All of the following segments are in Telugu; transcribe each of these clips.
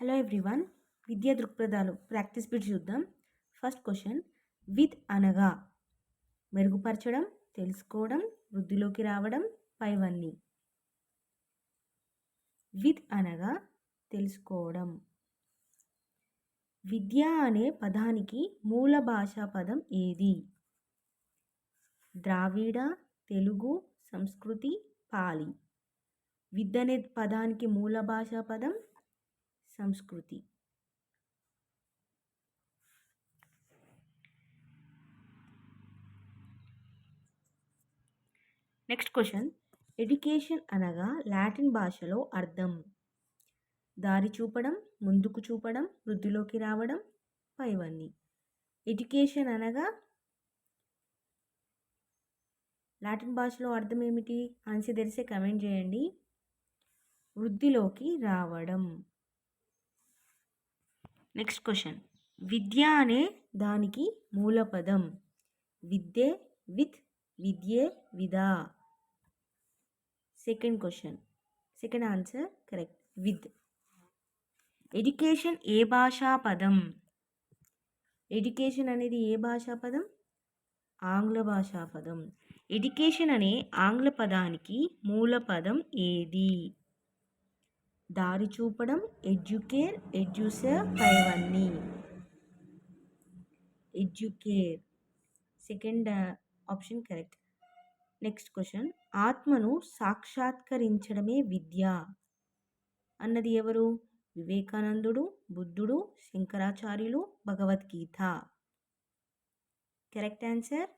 హలో ఎవ్రీవన్, విద్యా దృక్పథాలు ప్రాక్టీస్ బిట్ చూద్దాం. ఫస్ట్ క్వశ్చన్, విత్ అనగా మెరుగుపరచడం, తెలుసుకోవడం, వృద్ధిలోకి రావడం, పైవన్నీ. విత్ అనగా తెలుసుకోవడం. విద్య అనే పదానికి మూల భాషా పదం ఏది? ద్రావిడ, తెలుగు, సంస్కృతి, పాలి. విద్య అనే పదానికి మూల భాషా పదం సంస్కృతి. నెక్స్ట్ క్వశ్చన్, ఎడ్యుకేషన్ అనగా లాటిన్ భాషలో అర్థం. దారి చూపడం, ముందుకు చూపడం, వృద్ధిలోకి రావడం, పైవన్నీ. ఎడ్యుకేషన్ అనగా లాటిన్ భాషలో అర్థం ఏమిటి? ఆన్సర్ తెలిసే కమెంట్ చేయండి. వృద్ధిలోకి రావడం. నెక్స్ట్ క్వశ్చన్, విద్య అనే దానికి మూల పదం. విద్యే, విత్, విద్యే, విదా. Second question, second answer correct, విత్. ఎడ్యుకేషన్ ఏ భాషా పదం? ఎడ్యుకేషన్ అనేది ఏ భాషా పదం? ఆంగ్ల భాషా పదం. ఎడ్యుకేషన్ అనే ఆంగ్ల పదానికి మూల పదం ఏది? దారి చూపడం, ఎడ్యుకేర్, ఎడ్యూసర్, పైవన్నీ. Educare, second option correct. Next question, ఆత్మను సాక్షాత్కరించడమే విద్య అన్నది ఎవరు? వివేకానందుడు, బుద్ధుడు, శంకరాచార్యులు, భగవద్గీత. కరెక్ట్ ఆన్సర్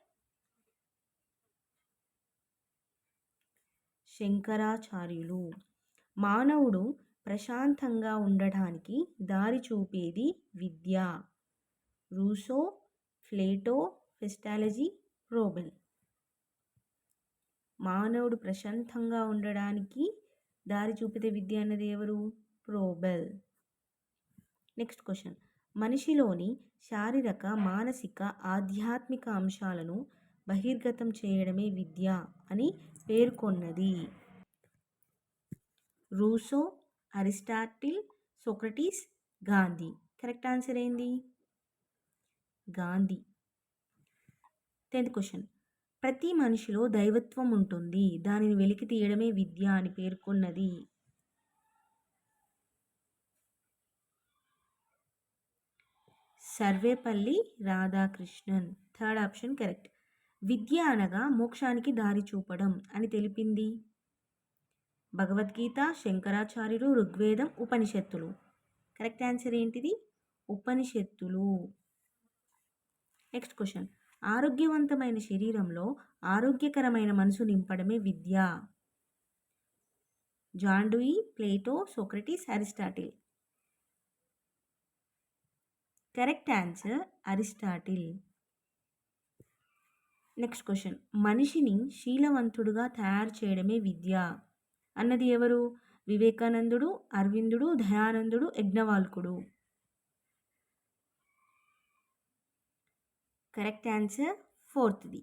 శంకరాచార్యులు. మానవుడు ప్రశాంతంగా ఉండటానికి దారి చూపేది విద్య. Russo, Plato, ఫెస్టాలజీ, రోబెల్. మానవుడు ప్రశాంతంగా ఉండడానికి దారి చూపితే విద్య అన్నది ఎవరు? రోబెల్. నెక్స్ట్ క్వశ్చన్, మనిషిలోని శారీరక, మానసిక, ఆధ్యాత్మిక అంశాలను బహిర్గతం చేయడమే విద్య అని పేర్కొన్నది. Russo, Aristotle, Socrates, Gandhi. Correct answer ఏంది? గాంధీ. 10th క్వశ్చన్, ప్రతి మనిషిలో దైవత్వం ఉంటుంది, దానిని వెలికి తీయడమే విద్య అని పేర్కొన్నది. Sarvepalli Radhakrishnan. Third option correct. విద్య అనగా మోక్షానికి దారి చూపడం అని తెలిపింది. భగవద్గీత, శంకరాచార్యులు, ఋగ్వేదం, ఉపనిషత్తులు. కరెక్ట్ ఆన్సర్ ఏంటిది? ఉపనిషత్తులు. నెక్స్ట్ క్వశ్చన్, ఆరోగ్యవంతమైన శరీరంలో ఆరోగ్యకరమైన మనసు నింపడమే విద్య. John Dewey, Plato, Socrates, Aristotle. Correct answer Aristotle. Next question, మనిషిని శీలవంతుడుగా తయారు చేయడమే విద్య అన్నది ఎవరు? వివేకానందుడు, అరవిందుడు, దయానందుడు, యజ్ఞవాల్కుడు. కరెక్ట్ ఆన్సర్ ఫోర్త్ది.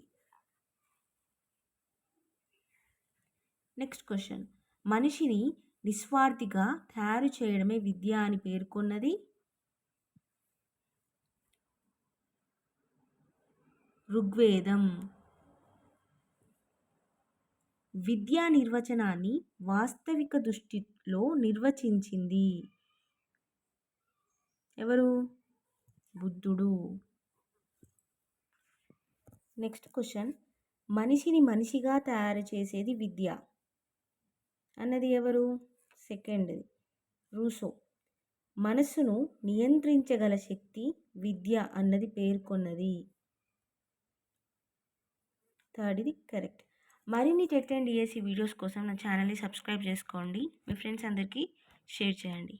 నెక్స్ట్ క్వశ్చన్, మనిషిని నిస్వార్థిగా తయారు చేయడమే విద్య అని పేర్కొన్నది. ఋగ్వేదం. విద్యా నిర్వచనాన్ని వాస్తవిక దృష్టిలో నిర్వచించింది ఎవరు? బుద్ధుడు. నెక్స్ట్ క్వశ్చన్, మనిషిని మనిషిగా తయారు చేసేది విద్య అన్నది ఎవరు? Second, Russo. మనస్సును నియంత్రించగల శక్తి విద్య అన్నది పేర్కొన్నది. థర్డ్ది కరెక్ట్. మరిన్ని టెట్ అండ్ డిఎస్సి వీడియోస్ కోసం నా ఛానల్ని సబ్స్క్రైబ్ చేసుకోండి. మీ ఫ్రెండ్స్ అందరికీ షేర్ చేయండి.